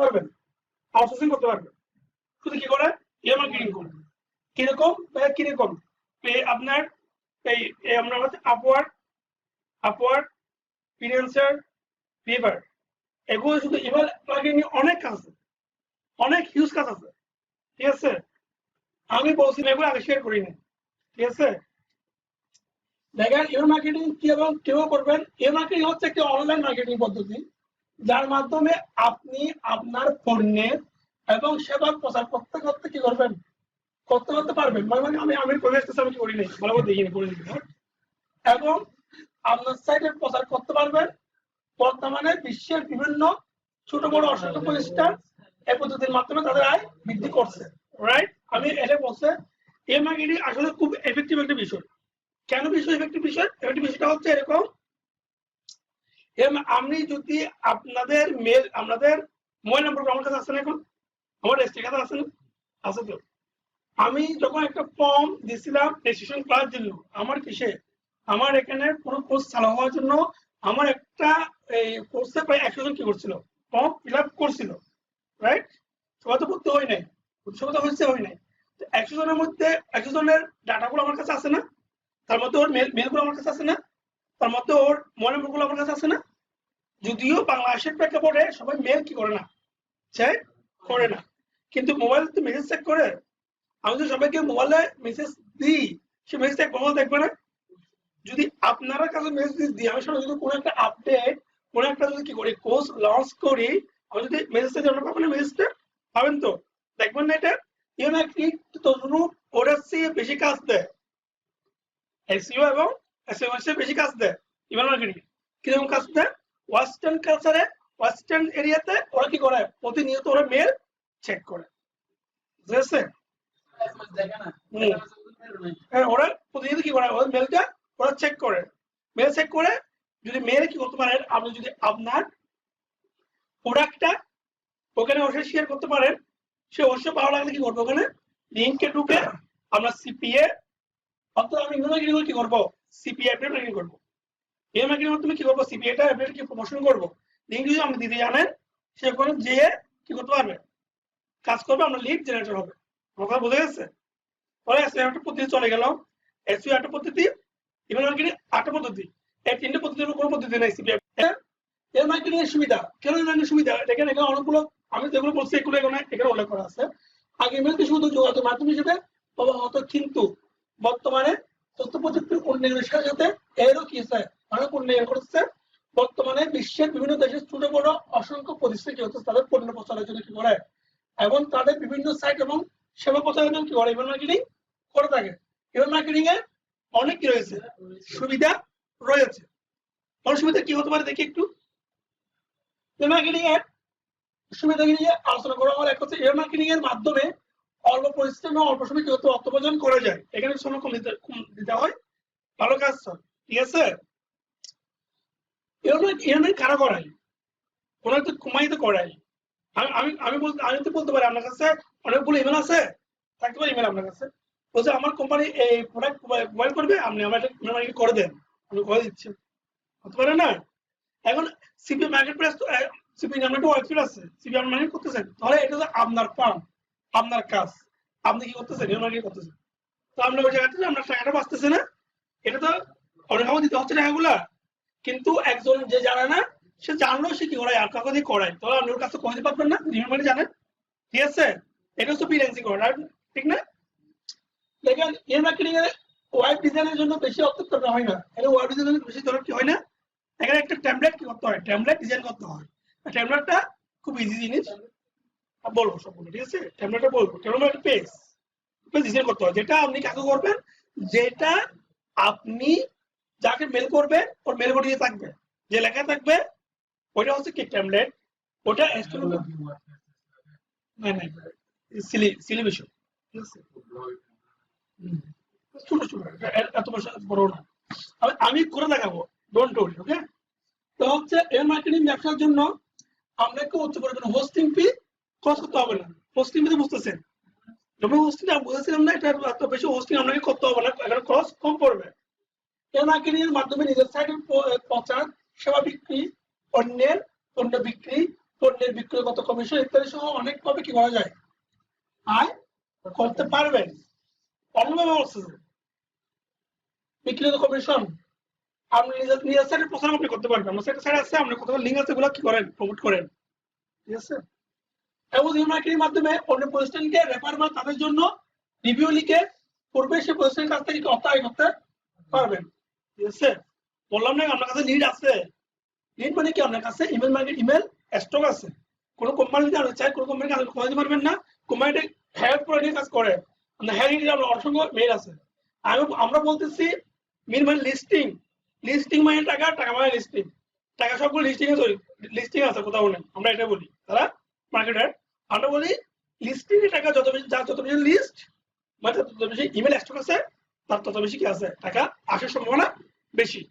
পারবেন, আউটসোর্সিং করতে পারবেন। শুধু কি করে ইমেল মার্কেটিং করবেন। কিরকম কিরকম আপনার এই আমরা আপওয়ার্ক ফ্রিল্যান্সার, ফিভার, এগুলো শুধু ইমেল মার্কেটিং অনেক কাজ আছে, অনেক হিউজ কাজ আছে। ঠিক আছে, আমি বলছি এগুলো আগে শেয়ার করিনি। ঠিক আছে, দেখেন ইমেল মার্কেটিং কি এবং কেউ করবেন। ইমেল মার্কেটিং হচ্ছে একটি অনলাইন মার্কেটিং পদ্ধতি, যার মাধ্যমে আপনি আপনার পণ্যের এবং সেবার প্রচার করতে করতে কি করবেন, করতে পারবেন। মানে আমি পরিবেশ আমি করি নাই, ভালো করে দেখিনি, করে দিচ্ছি। এবং আপনার সাইটে প্রচার করতে পারবেন। বর্তমানে বিশ্বের বিভিন্ন ছোট বড় অসংখ্য প্রতিষ্ঠান এই পদ্ধতির মাধ্যমে তাদের আয় বৃদ্ধি করছে। রাইট, আমি এটা বলছে এই মার্কেটিং আসলে খুব এফেক্টিভ একটা বিষয়। কেন এফেক্টিভ বিষয়টা হচ্ছে এরকম, আমি যদি আপনাদের মোবাইল নাম্বার আমার কাছে আছে না, এখন আমার রেজিস্ট্রি কাছে আছে না, আছে তো। আমি যখন একটা ফর্ম দিয়েছিলাম রেজিস্ট্রেশন করার জন্য, আমার এখানে কোনো কোর্স চালু হওয়ার জন্য আমার একটা কোর্সে প্রায় 100 জন কি করছিল, ফর্ম ফিল আপ করছিল। রাইট, সবাই তো ভর্তি হয় নাই, সবাই তো হয় নাই। 100 জনের মধ্যে 100 জনের ডাটাগুলো আমার কাছে আছে না, তার মধ্যে ওর মেলগুলো আমার কাছে আছে না, তার মধ্যে ওর মোবাইল নাম্বারগুলো আমার কাছে আছে না। যদিও বাংলাদেশের প্রেক্ষাপটে সবাই মেল কি করে না, চেক করে না, কিন্তু মোবাইল তো মেসেজ চেক করে। আমি যদি সবাইকে মোবাইলে মেসেজ দিই, সে মেসেজ চেক মোবাইল দেখবে না। যদি আপনারা কাছে মেসেজ দিই, আমি সবাই যদি কোনো একটা আপডেট, কোনো একটা যদি কি করি কোর্স লঞ্চ করি, আমি যদি মেসেজটা জানা পাবেন, মেসেজটা পাবেন তো, দেখবেন না। এটা ইমেল মার্কেটিং তদনুরূপ ওটার চেয়ে বেশি কাজ দেয়, এসইও এবং এসইও এর চেয়ে বেশি কাজ দেয় ইমেল মার্কেটিং। কিরকম কাজ দেয়, ওয়েস্টার্ন কালচারে, ওয়েস্টার্ন এরিয়াতে ওরা কি করে, প্রতিনিয়ত ওরা মেল চেক করে। বুঝেছে? হ্যাঁ, ওরা প্রতিনিয়ত কি করে, ওরা মেলটা ওরা চেক করে। মেল চেক করে যদি মেলে কি করতে পারেন, আপনি যদি আপনার প্রোডাক্টটা ওখানে অবশ্যই শেয়ার করতে পারেন, সে অবশ্যই ভালো লাগলে কি করবো, ওখানে লিঙ্কে ঢুকে আমরা সিপিএ, অর্থাৎ আমি ইমেল কি করবো, সিপিএ অ্যাপ্লিকেশন করবো। এই মার্কেটিং মাধ্যমে কি করবো, সিপিএটা অ্যাপ্লিকেশন কি প্রমোশন করবো। লিঙ্ক যদি আপনি দিতে জানেন, সে ওখানে যেয়ে কি করতে পারবে, কাজ করবে, আমরা লিড জেনারেটর হবে। কথা বোঝা গেছে? পরে এসইও একটা পদ্ধতি চলে গেল, এসইও একটা পদ্ধতি, ইমেল মার্কেটিং আটটা পদ্ধতি, এই তিনটে পদ্ধতির কোনো পদ্ধতি নেই সিপিএ। এর মার্কেটিং এর সুবিধা, কেন ইমেল সুবিধা, দেখেন এখানে অনেকগুলো আমি যেগুলো বলছি এগুলো এখানে উল্লেখ করা আছে। আগে ইমেলকে শুধু যোগাযোগ মাধ্যম হিসেবে বলা হতো, কিন্তু বর্তমানে তথ্য প্রযুক্তির উন্নয়নের সাথে সাথে এরও কি আছে, অনেক উন্নয়ন করছে। বর্তমানে বিশ্বের বিভিন্ন দেশের ছোট বড় অসংখ্য প্রতিষ্ঠান কি হচ্ছে, তাদের পণ্য প্রচারের জন্য কি করে, এবং তাদের বিভিন্ন সাইট এবং সেবা প্রচারের জন্য কি করে, ইমেল মার্কেটিং করে থাকে। ইমেল মার্কেটিং এ অনেক কি রয়েছে, সুবিধা রয়েছে। অসুবিধা কি হতে পারে দেখি একটু। ইমেল মার্কেটিং এর সুবিধা নিয়ে আলোচনা করা হলো। এক হচ্ছে ইমেল মার্কেটিং এর মাধ্যমে অল্প পরিশ্রম এবং অল্প সময় কি হতে অর্থ উপার্জন করা যায়, এখানে সময় কম দিতে হয়, ভালো কাজ। ঠিক আছে, ইমেল কারা করাই, কোনো একটা কমাইতে করাই। আমি তো বলতে পারি আপনার কাছে অনেকগুলো ইমেল আছে, থাকতে পারে ইমেল আপনার কাছে, বলছে আমার কোম্পানি এই প্রোডাক্ট প্রোভাইড করবে, আপনি আমার একটা ইমেল মার্কেটিং করে দেন, আমি করে দিচ্ছি, হতে পারে না। এখন সিপি মার্কেট প্লেস, সিপি নামে একটা ওয়েবসাইট আছে, সিপি আপনি মার্কেট করতেছেন, তাহলে এটা তো আপনার ফার্ম, আপনার কাজ, আপনি কি করতেছেন, ইমেল মার্কেটিং করতেছেন। তো আপনার ওই জায়গাতে আপনার টাকাটা বাঁচতেছে না, এটা তো অনেক সময় দিতে হচ্ছে টাকাগুলা। কিন্তু একজন যে জানে না, সে জানলেও সে কি করায়, আর কাউকে দিয়ে করায়, তাহলে আপনি ওর কাছে কমাতে পারবেন না, ইমেল মার্কেটিং জানেন। ঠিক আছে, এটা হচ্ছে ফ্রিল্যান্সিং করা, ঠিক না? দেখেন ইমেল মার্কেটিং এর ওয়েব ডিজাইনের জন্য বেশি অর্থ দরকার হয় না, এটা ওয়েব ডিজাইনের বেশি দরকার কি হয় না, এখানে একটা টেমপ্লেট কি করতে হয়, টেমপ্লেট ডিজাইন করতে হয়। টেমপ্লেটটা খুব ইজি জিনিস, বলবো সবগুলো। ঠিক আছে, টেমপ্লেটটা বলবো, টেমপ্লেট পেজ ডিজাইন করতে হয়, যেটা আপনি কাকে করবেন, যেটা আপনি যাকে মেল করবে ওর মেল বডি থাকবে, যে লেখা থাকবে ওইটা হচ্ছে কি টেমপ্লেট। ওটা সিলি বিষয়, ঠিক আছে, ছোট ছোট, এত বড় না। আমি করে দেখাবো, ডোন্ট ওয়ারি। ওকে, তো হচ্ছে এর মার্কেটিং ব্যবসার জন্য আপনাকে উচ্চ পরিমাণ হোস্টিং ফি খরচ করতে হবে না। হোস্টিং ফি বুঝতেছেন, যখন হোস্টিং বুঝেছিলাম না, এটা এত বেশি হোস্টিং আপনাকে করতে হবে না, এখানে খরচ কম পড়বে। এর মার্কেটিং এর মাধ্যমে নিজের সাইটের প্রচার, সেবা বিক্রি, অন্যের পণ্য বিক্রি, পণ্যের বিক্রয়গত কমিশন ইত্যাদি সহ অনেকভাবে কি করা যায়, আয় করতে পারবেন। অন্যভাবে বলছে বিক্রয়গত কমিশন আপনি নিজের সাইডে প্রচার আপনি করতে পারবেন। আমার সাইডে আছে, আপনার কত লিঙ্ক আছে, এগুলো কি করেন, প্রমোট করেন। ঠিক আছে। এবং মার্কেটিং মাধ্যমে অন্য প্রতিষ্ঠানকে রেফার বা তাদের জন্য রিভিউ লিখে পূর্বে সে প্রতিষ্ঠানের কাছ থেকে অর্থ আয় করতে পারবেন। ঠিক আছে। বললাম না আপনার কাছে লিড আছে। লিড মানে কি, আপনার কাছে ইমেল মার্কেট ইমেল স্টক আছে। কোনো কোম্পানি যদি আপনি চাই, কোনো কোম্পানিকে আপনি খোঁজ দিতে পারবেন না, কোম্পানিটা হ্যাক করে নিয়ে কাজ করে, আপনার হ্যাক নিয়ে আপনার অসংখ্য মেল আছে। আমরা বলতেছি মেল মানে লিস্টিং। লিস্টিং মানে টাকা, টাকা মানে লিস্টিং। টাকা সবগুলো লিস্টিং এ তৈরি, লিস্টিং আছে কোথাও নেই, আমরা এটা বলি তারা মার্কেটার। আমরা বলি লিস্টিং এর টাকা যত বেশি, যার যত বেশি লিস্ট মানে তত বেশি ইমেল স্টক আছে, তার তত বেশি কি আছে, টাকা আসার সম্ভাবনা বেশি।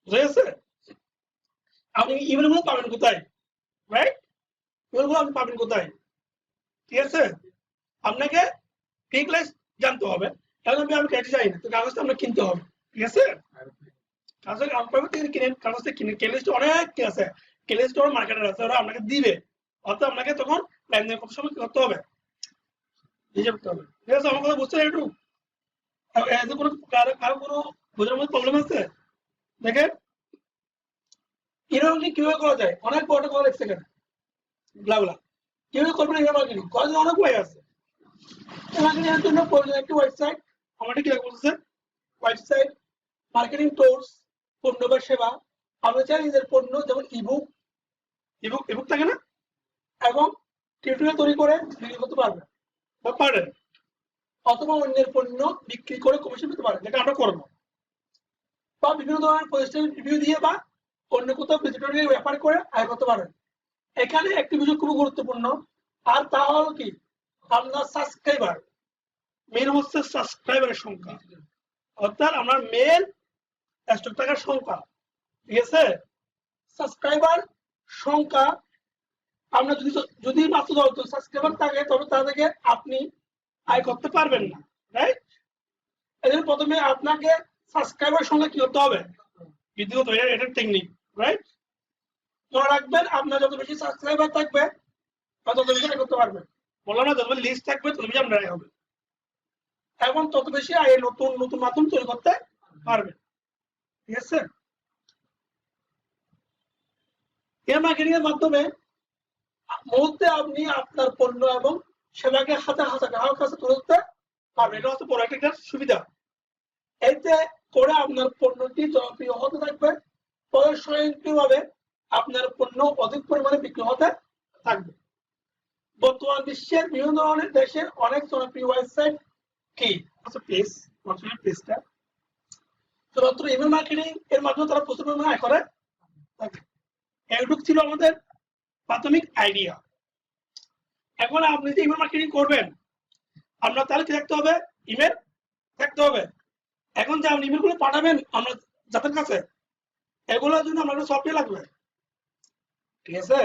বুঝা গেছে। আপনি ইমেল গুলো পাবেন কোথায়, রাইট? ইমেল গুলো আপনি পাবেন কোথায়? ঠিক আছে। আপনাকে ঠিক লাইস্ট জানতে হবে। তাহলে আমি কেটে যাই না, তো কাগজটা আপনাকে কিনতে হবে। ঠিক আছে। কাগজ থেকে কিনেন, কাগজ থেকে কিনে কেলিস্ট অনেক কি আছে, কেলিস্ট মার্কেটার আছে, ওরা আপনাকে দিবে। অর্থাৎ আপনাকে তখন লেনদেন কত সময় করতে হবে, হিসাব করতে হবে। ঠিক আছে। আমার কথা বুঝতে একটু কোনো কারো কোনো বোঝার মধ্যে প্রবলেম আছে? দেখেন এরকম কিভাবে করা যায়, অনেক বড় করা এক সেকেন্ড ব্লাবলা কিভাবে করবেন, এটা মার্কেটিং করার অনেক ওয়ে আছে। মার্কেটিং এর জন্য প্রয়োজন একটি ওয়েবসাইট। আমাদের কি বলছে, ওয়েবসাইট, মার্কেটিং টুলস, পণ্য বা সেবা। আমরা চাই নিজের পণ্য, যেমন ইবুক ইবুক ইবুক থাকে না, এবং টিউটোরিয়াল তৈরি করে বিক্রি করতে পারবেন বা পারেন, অথবা অন্যের পণ্য বিক্রি করে কমিশন পেতে পারেন, যেটা আমরা করবো। বা বিভিন্ন ধরনের প্রতিষ্ঠানের রিভিউ দিয়ে বা অন্য কোথাও ভিজিটরের ব্যাপার করে আয় করতে পারেন। এখানে একটি বিষয় খুব গুরুত্বপূর্ণ, আর তা হলো কি, আপনার সাবস্ক্রাইবার। মেন হচ্ছে সাবস্ক্রাইবারের সংখ্যা, অর্থাৎ আপনার মেল স্টক থাকার সংখ্যা। ঠিক আছে। সাবস্ক্রাইবার সংখ্যা আপনার যদি মাত্র 10 জন সাবস্ক্রাইবার থাকে, তবে তা থেকে আপনি আয় করতে পারবেন না, রাইট? এজন্য প্রথমে আপনাকে সাবস্ক্রাইবার সংখ্যা কি করতে হবে, বৃদ্ধি করতে হবে। এটা টেকনিক, রাইট? মনে রাখবেন, আপনার যত বেশি সাবস্ক্রাইবার থাকবে তত বেশি আয় করতে পারবেন। বললাম না, যত বেশি লিস্ট থাকবে তত বেশি আপনার আয় হবে, এবং তত বেশি আয় নতুন নতুন মাধ্যম তৈরি করতে পারবেন। ঠিক আছে। এই মার্কেটিং এর মাধ্যমে মুহূর্তে আপনি আপনার পণ্য এবং সেবাকে হাজার হাজার গ্রাহকের কাছে তুলে ধরতে পারবেন। এটা হচ্ছে বড় একটা সুবিধা। এতে করে আপনার পণ্যটি জনপ্রিয় হতে থাকবে, ফলে স্বয়ংক্রিয়ভাবে আপনার পণ্য অধিক পরিমাণে বিক্রি হতে থাকবে। বর্তমান বিশ্বের বিভিন্ন ধরনের দেশের অনেক জনপ্রিয় ওয়েবসাইট কি আচ্ছা পেজ, পেজটা শুধুমাত্র ইমেল মার্কেটিং এর মাধ্যমে তারা প্রচুর পরিমাণে আয় করে থাকে। এইটুকু ছিল আমাদের প্রাথমিক আইডিয়া। এখন আপনি যে ইমেল মার্কেটিং করবেন, আপনার তাহলে কি থাকতে হবে, ইমেল থাকতে হবে। এখন যে আপনি ইমেল গুলো পাঠাবেন আমরা যাদের কাছে, এগুলোর জন্য আমার সফটওয়্যার লাগবে। ঠিক আছে।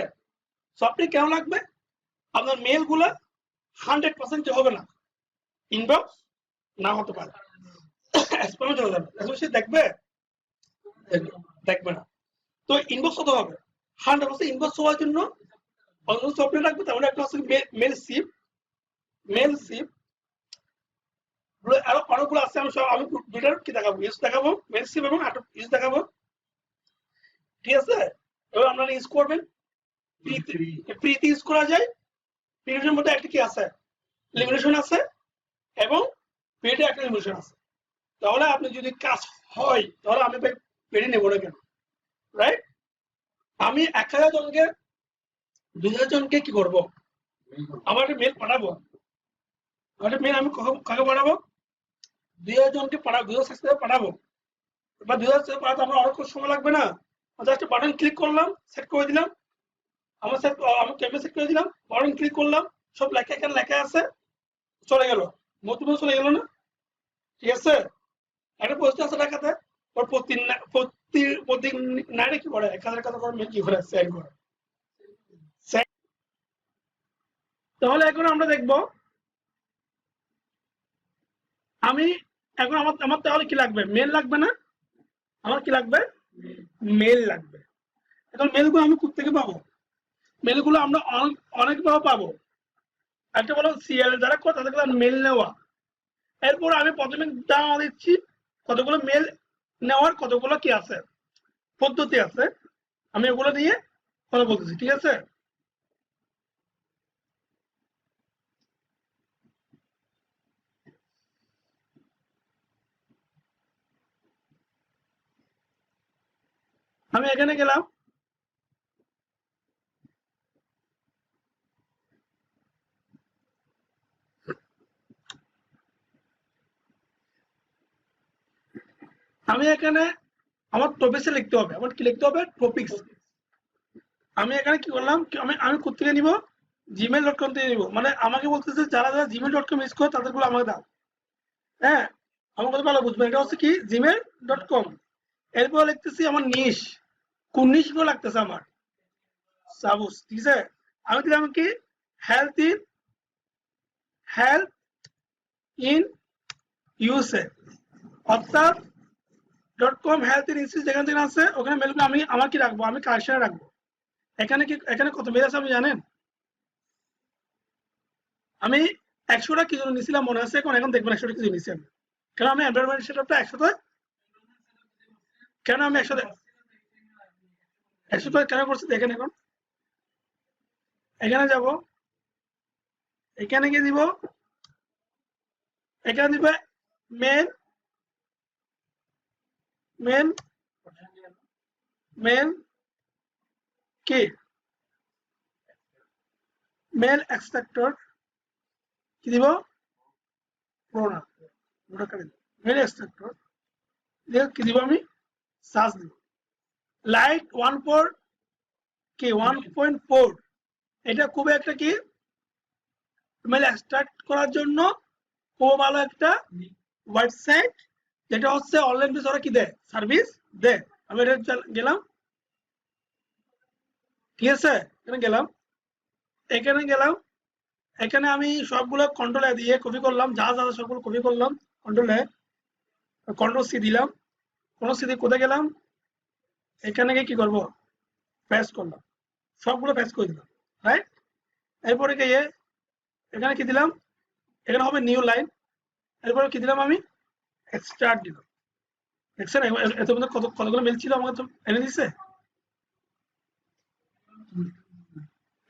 সফটওয়্যার কেন লাগবে, আপনার মেল গুলো 100% হবে না, ইনবক্স না হতে পারে, স্প্যামে চলে যাবে, সে দেখবে দেখবে না। তো ইনবক্স হতে হবে, 100% ইনবক্স হওয়ার জন্য অন্য সফটওয়্যার লাগবে। তাহলে একটা হচ্ছে মেল সিপ, মেল সিপ আরো অনেকগুলো আছে। আমি দুইটার কি দেখাবো, ইউজ দেখাবো, মেল সিপ এবং ইউজ দেখাবো। ঠিক আছে। এবার আপনারা ইউজ করবেন, ফ্রিতে ইউজ করা যায়। ফ্রির মধ্যে একটা কি আছে, লিমিটেশন আছে, এবং পেডে একটা লিমিটেশন আছে। তাহলে আপনি যদি কাজ হয়, তাহলে আমি পেডে নেবো না কেন, রাইট? আমি 1000 জনকে 2000 জনকে কি করবো, আমার একটা মেল পাঠাবো। একটা মেল আমি কাকে পাঠাবো, 2000 জনকে পাঠাবো, 2000 সাবস্ক্রাইবার পাঠাবো। বা 2000 পাঠাতে আমার অনেক সময় লাগবে না, জাস্ট বাটন ক্লিক করলাম, সেট করে দিলাম। আমি ক্যামেরা সেট করে দিলাম, বাটন ক্লিক করলাম, সব লেখা এখানে লেখা আছে, চলে গেল, মধ্যে চলে গেল না? ঠিক আছে। একটা পোস্ট আছে লেখাতে, ওর প্রতি নাইটে কি করে 1000 টাকা করে মেল কি করে সেন্ড করে। তাহলে এখন আমরা দেখব, আমি এখন আমার তাহলে কি লাগবে, মেল লাগবে না, আমার কি লাগবে, মেল লাগবে। এখন মেলগুলো আমি কোথা থেকে পাবো, মেলগুলো আমরা অনেকভাবে পাবো। একটা বলো সিএল যারা করে তাদেরকে মেল নেওয়া। এরপর আমি প্রথমে জানা দিচ্ছি কতগুলো মেল নেওয়ার কতগুলো কি আছে পদ্ধতি আছে, আমি ওগুলো নিয়ে কথা বলতেছি, ঠিক আছে? আমি এখানে গেলাম, আমি এখানে আমার টপিক্সে লিখতে হবে, আমার কি লিখতে হবে, টপিক্স। আমি এখানে কি করলাম, আমি কোথেকে নিব, gmail.com থেকে নিব। মানে আমাকে বলতেছে যারা যারা gmail.com ইউজ করে তাদেরগুলো আমাকে দাও। হ্যাঁ, আমার কথা ভালো বুঝবেন, এটা হচ্ছে কি gmail.com। এরপর লিখতেছি আমার নিশ, কোন নিশ গুলো লাগতেছে আমার, সাবুস, ঠিক আছে? আমি দিলাম কি হেলথ ইন ইউএসএ, অর্থাৎ .com হেলথ ইন ইউএসএ যেখান থেকে আছে ওখানে মেলগুলো আমি আমার কি রাখবো, আমি কারেকশনে রাখবো। এখানে কত মেল আছে আপনি জানেন? আমি 100টা কি জন্য নিছিলাম মনে আছে, এখন দেখবেন 100টা কি জন্য নিছি আমি। কেন আমি এনভায়রনমেন্ট সেটআপটা 100টা, কেন আমি 100টা কেন করছি দেখেন। এখন এখানে যাব, এখানে গিয়ে দিব, এখানে দিবে মেল মেল মেল কি মেল এক্সট্রাক্টর কি দিব, প্রোনা মেল এক্সট্রাক্টর কি দিব, আমি সার্চ দিব লাইট 1.4, এটা খুব একটা কি মেল এক্সট্রাক্ট করার জন্য খুব ভালো একটা ওয়েবসাইট, যেটা হচ্ছে অনলাইন বেস ওরা কি দেয়, সার্ভিস দেয়। আমি এটা গেলাম, ঠিক আছে? এখানে গেলাম, এখানে আমি সবগুলো কন্ট্রোল দিয়ে কপি করলাম, যা যা সবগুলো কপি করলাম, কন্ট্রোল সি দিলাম, কন্ট্রোল সি দিয়ে কোথায় গেলাম, এখানে গিয়ে কি করবো, পেস্ট করলাম, সবগুলো পেস্ট করে দিলাম, রাইট? এরপরে গিয়ে এখানে কি দিলাম, এখানে হবে নিউ লাইন, এরপরে কি দিলাম, আমি এক্সট্রাক্ট দিলাম। দেখছেন এত মধ্যে কতগুলো মেল ছিল আমাকে তো এনে দিচ্ছে।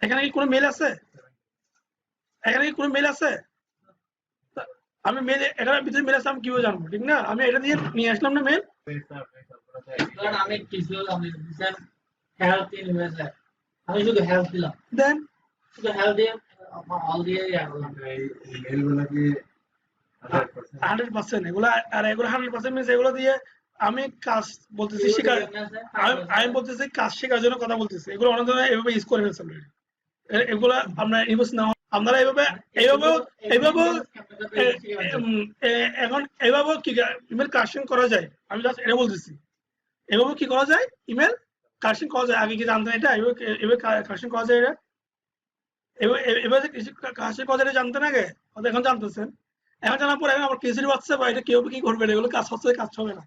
এখানে কি কোনো মেল আছে, এখানে কি কোনো মেল আছে? আমি মেল এখানে ভিতরে মেল আছে আমি কিভাবে জানবো, ঠিক না? আমি এটা দিয়ে নিয়ে আসলাম না মেল, আমি কিছু আমি হেলথ ইন ইউএসএ, আমি শুধু হেলথ দিলাম, দেন শুধু হেলথ দিয়ে অল দিয়ে রাখলাম। মেলগুলো কি 100% এগুলো, আর এগুলো 100% মিন্স এগুলো দিয়ে আমি কাজ বলতেছি শেখার, আমি বলতেছি কাজ শেখার জন্য কথা বলতেছি। এগুলো অনেক ধরনের এভাবে ইউজ করে ফেলছে অলরেডি, এগুলো আপনার ইউজ না, আপনারা এইভাবে এখন এইভাবে কি ইমেল কারেকশন করা যায়, আমি জাস্ট এটা বলতেছি এভাবে কি করা যায়, ইমেল কারেকশন করা যায়। আগে কি জানতেন এটা, এভাবে কারেকশন করা যায়, এটা এভাবে কারেকশন করা যায় জানতেন আগে, এখন জানতেছেন। এখন জানার পরে এখন আমার কেসির বাচ্চা বা এটা কেউ কি করবে, এগুলো কাজ হচ্ছে, কাজ হবে না,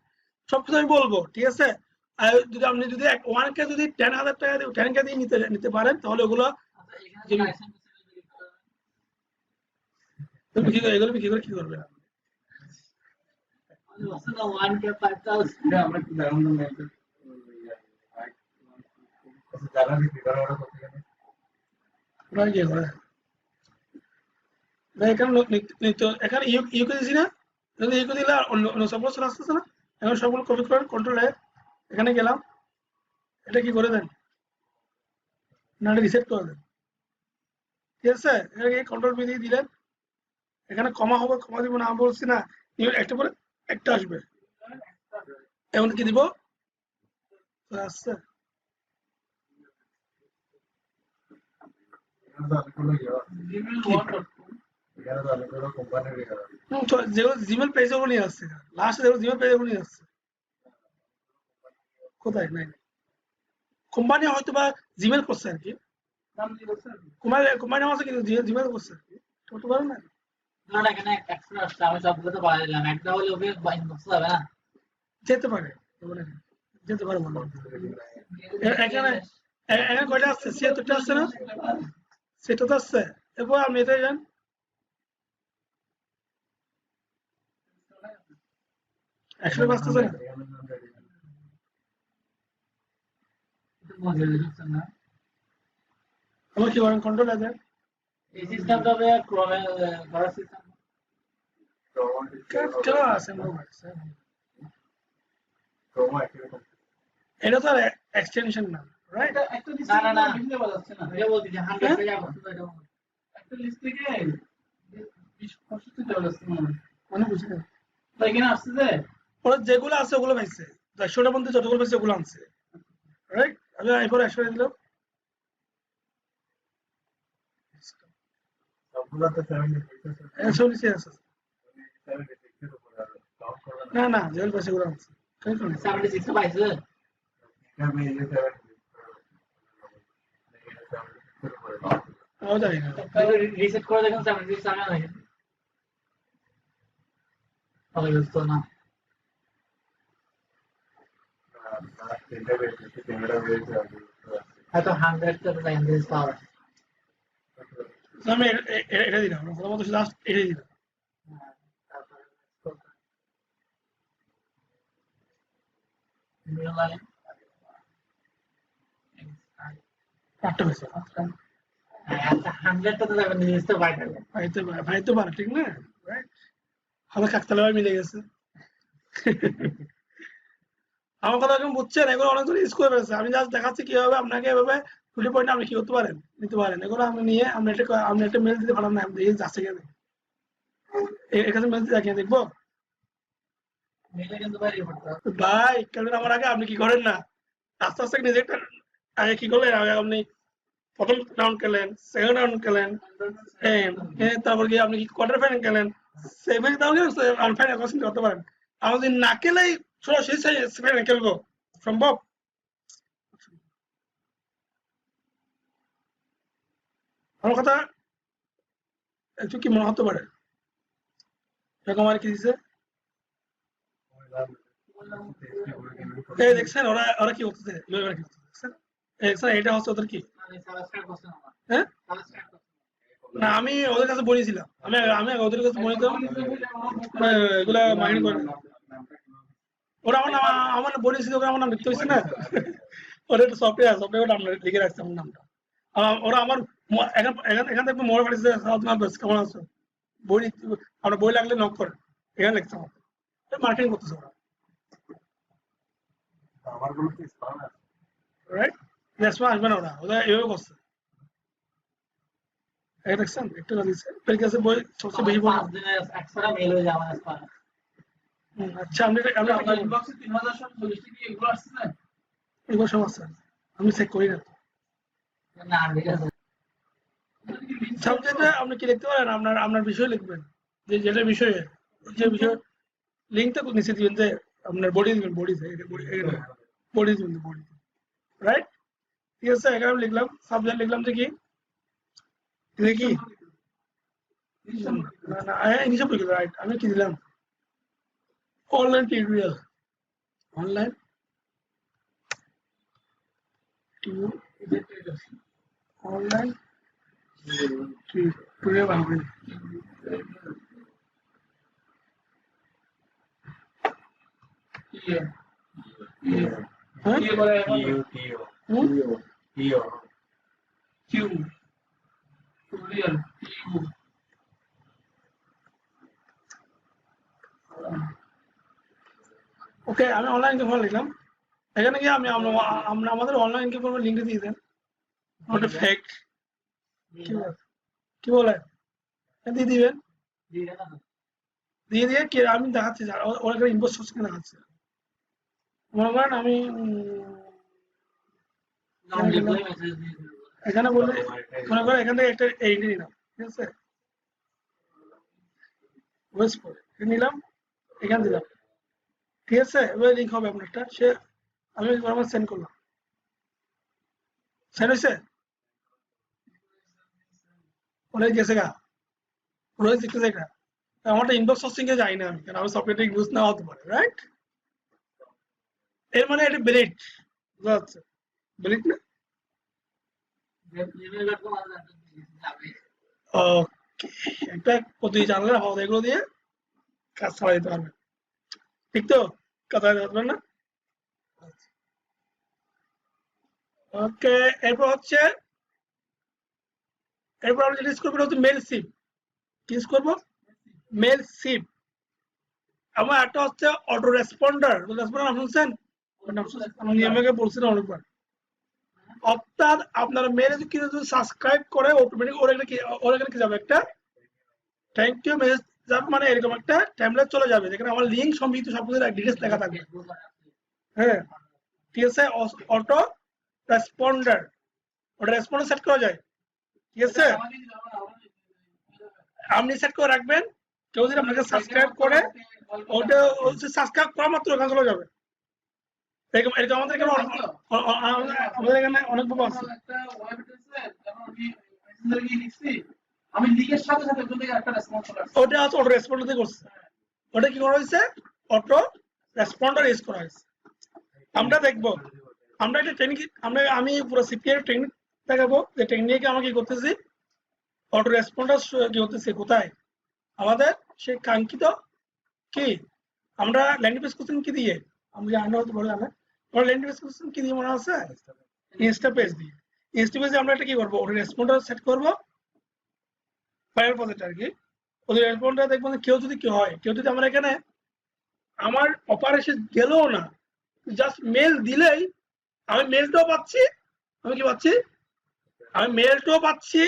সবকিছু আমি বলবো, ঠিক আছে? আর যদি আপনি যদি 1K যদি 10,000 টাকা দিয়ে 10K দিয়ে নিতে পারেন তাহলে ওগুলো এগুলো বিক্রি করে কি করবে? আমরা কি জানলাম না মেলটা যারা বিক্রি করে ওরা করতে গেলে ওরা কি করে না, এখানে এখানে ইউকে দিছি না, ইউকে দিলে অন্য সবগুলো চলে আসতেছে না। এখন সবগুলো কপি করেন, কন্ট্রোল এখানে গেলাম, এটা কি করে দেন না, এটা রিসেট করে দেন, ঠিক আছে? এটাকে কন্ট্রোল বি দিয়ে দিলেন, এখানে কমা হবে, কমা দিব না, আমি বলছি না একটা করে একটা আসবে, এমন কি দিব আসছে, যেগুলো জিমেল পেজ ওগুলো নিয়ে আসছে, লাস্টে যেগুলো জিমেল পেজ ওগুলো নিয়ে আসছে, কোথায় নাই কোম্পানি হয়তো বা জিমেল করছে আর কি, কোম্পানি নাম আছে কিন্তু জিমেল করছে আর কি, করতে পারেন না। এখানে এক্সট্রা আসছে, আমি সবগুলো তো পাঠিয়ে দিলাম, একটা হলে ওকে ইনবক্স যাবে না, যেতে পারে, যেতে পারে মনে হয়। এখানে এখানে কয়টা আছে 76টা আছে না সেটা তো আছে এরপর আপনি এটা যান 100 বাঁচতেছে না আমার কি করেন কন্ট্রোল আছে এই সিস্টেমটা হবে ক্রমে করার সিস্টেম কেন আছে এটা তো এক্সটেনশন না রাইট না বুঝতে পারছ না এটা বলতে যে 100 টাকা বলতে এটা একটা লিস্ট থেকে 20 চলে আসছে মানে বুঝি না তাই কিনা আসছে যে ওরা যেগুলো আছে ওগুলো পাইছে 100টার মধ্যে যতগুলো পাইছে ওগুলো আনছে রাইট আমি এরপর 100 দিলাম সবগুলোতে 76 76 আছে 76 এর উপরে আর কাউন্ট করবে না না যেগুলো পাইছে ওগুলো আনছে কেন কেন 76 পাইছে আমি এই 76 এর উপরে কাউন্ট ও জানি না রিসেট করে দেখুন 76 সামনে লাগে তাহলে বুঝতো না হয়তো 100 তো লাইন দিস পাওয়ার আমি এটা দিলাম প্রথমত লাস্ট এটা দিলাম আটটা পাইছে আচ্ছা 100 তো যাবে নিউজ তো ভাইটাল ভাই তো পারে ঠিক না রাইট আমার কাকতালা ভাই মিলে গেছে আমার কথা এখন বুঝছেন এগুলো অনেক ধরে ইউজ করে ফেলেছে আমি জাস্ট দেখাচ্ছি কিভাবে আপনাকে এভাবে 20 পয়েন্ট আপনি কি করতে পারেন নিতে পারেন এগুলো আমি নিয়ে আপনি একটা মেল দিতে পারেন না আমি দেখি যাচ্ছে কিনা এখানে মেল দিতে দেখে দেখবো মেলে কিন্তু বাইরে পড়তে ভাই কেন আমার আগে আপনি কি করেন না আস্তে আস্তে নিজে আগে কি করলেন আগে আপনি প্রথম রাউন্ড খেলেন সেকেন্ড রাউন্ড খেলেন তারপর গিয়ে আপনি কি কোয়ার্টার ফাইনাল খেলেন সেভেন রাউন্ড ফাইনাল কোশ্চেন করতে পারেন আমরা যদি না খেলেই সরাসরি ফাইনাল খেলবো সম্ভব আমার কথা একটু কি মনে হতে পারে এরকম আর কি দিছে এই দেখছেন ওরা ওরা কি করতেছে ওরা কি করতেছে দেখছেন এটা হচ্ছে ওদের কি হ্যাঁ না আমি ওদের কাছে বলেছিলাম আমি ওদের কাছে বলেছিলাম এগুলা মাইন্ড করে ওরা আমার বলেছিল ওরা আমার নাম লিখতে হয়েছে না ওরা একটা সফটওয়্যার নাম লিখে রাখছে আমার নামটা ওরা আমার এখান থেকে মোবাইল পাঠিয়েছে কেমন আছো বই আপনার বই লাগলে নক করেন এখানে লিখতে হবে মার্কেটিং করতেছে ওরা আমার গুলো কি স্পাম আছে রাইট রেসপন্স আসবে না ওরা ওরা এভাবে করছে এই দেখছেন একটা দিচ্ছে এর কাছে বই সবচেয়ে বেশি বই 5 দিনের এক্সট্রা মেল হয়ে যাবে না আচ্ছা আপনি আপনার ইনবক্সে 3040 কি এগুলো আসছে না এগুলো সব আছে আমি চেক করি না না ঠিক আছে সাবজেক্টে আপনি কি লিখতে পারেন আপনার বিষয় লিখবেন যে যেটা বিষয়ে যে বিষয় লিঙ্কটা নিচে দিবেন যে আপনার বডি দিবেন বডি দিবেন বডি রাইট ঠিক আছে এখানে আমি লিখলাম সাবজেক্ট লিখলাম যে কি দেখি না না নিচে লিখলাম রাইট আমি কি দিলাম online tutorial online online tutorial বানাবেন কি বলে কিউ টিউটোরিয়াল কিউ ওকে আমি অনলাইন ইনকাম লিখলাম এখানে গিয়ে আমরা আমাদের অনলাইন ইনকাম লিঙ্ক দিয়ে দেন ওটা ফেক কি বলে দিয়ে দিবেন দিয়ে কি আমি দেখাচ্ছি ওরা একটা ইনবক্স সোর্সকে দেখাচ্ছে মনে করেন আমি এখানে বললে মনে করেন এখান থেকে একটা এইটা নিলাম ঠিক আছে ওয়েস্ট করে নিলাম এখানে দিলাম ঠিক আছে এবার লিঙ্ক হবে আপনারটা সে আমি সেন্ড করলাম সেন্ড হয়েছে ওরা গেছে গা ওরা দেখতেছে এটা আমারটা ইনবক্স সোর্সিং এ যাই না আমি কারণ আমার সফটওয়্যারটা ইউজ না হতে পারে রাইট এর মানে এটা ব্লেড বুঝা যাচ্ছে ব্লেড না gmail.com আছে যাবে। ওকে, একটা প্রতি জানলে হবে, এগুলো দিয়ে কাজ চালাই দিতে পারবে, ঠিক তো? কথা বলতে পারবেন না? ওকে, এরপর হচ্ছে আমরা যেটা ইউজ করবো হচ্ছে মেল সিপ। কি ইউজ করবো? Mailchimp. আমার একটা হচ্ছে অটো রেসপন্ডার। রেসপন্ডার নাম শুনছেন? আমি আমাকে বলছিলাম অনেকবার। অর্থাৎ আপনার মেলে যদি সাবস্ক্রাইব করে অটোমেটিক ওর এখানে কি যাবে, একটা থ্যাংক ইউ মেসেজ যাবে, মানে এরকম একটা ট্যাবলেট চলে যাবে যেখানে আমার লিঙ্ক সম্পর্কিত সবকিছু ডিটেলস লেখা থাকবে। হ্যাঁ, ঠিক আছে। অটো রেসপন্ডার, ওটা রেসপন্ডার সেট করা যায়, ঠিক আছে। আপনি সেট করে রাখবেন, কেউ যদি আপনাকে সাবস্ক্রাইব করে ওটা সাবস্ক্রাইব করা মাত্র ওখানে চলে যাবে। এরকম এরকম আমাদের এখানে আমাদের এখানে অনেক ভাবে আছে। আমি লিখের সাথে সাথে ওখান থেকে একটা রেসপন্স চলে আসছে। ওটা হচ্ছে অটো রেসপন্ডার দিয়ে করছে। ওটা কি করা হয়েছে? অটো রেসপন্ডার ইউজ করা হয়েছে। আমরা দেখবো, আমরা একটা টেকনিক, আমি পুরো সিপিআর টেকনিক দেখাবো যে টেকনিকে আমরা কি করতেছি, অটো রেসপন্ডার কি করতেছি কোথায় আমাদের সেই কাঙ্ক্ষিত কি আমরা ল্যান্ডিং পেজ করছেন কি দিয়ে, আমি জানি হতে পারে জানেন, আমরা ল্যান্ডিং পেজ করছেন কি দিয়ে মনে আছে? ইনস্টা পেজ দিয়ে। ইনস্টা পেজে আমরা একটা কি করবো, অটো রেসপন্ডার সেট করবো ফাইল পজিট আর কি। ওদের রেসপন্ডার দেখবো কেউ যদি কি হয়, কেউ যদি আমরা এখানে আমার অপারেশন গেলেও না, জাস্ট মেল দিলেই আমি মেলটাও পাচ্ছি, আমি কি পাচ্ছি, আমি মেলটাও পাচ্ছি।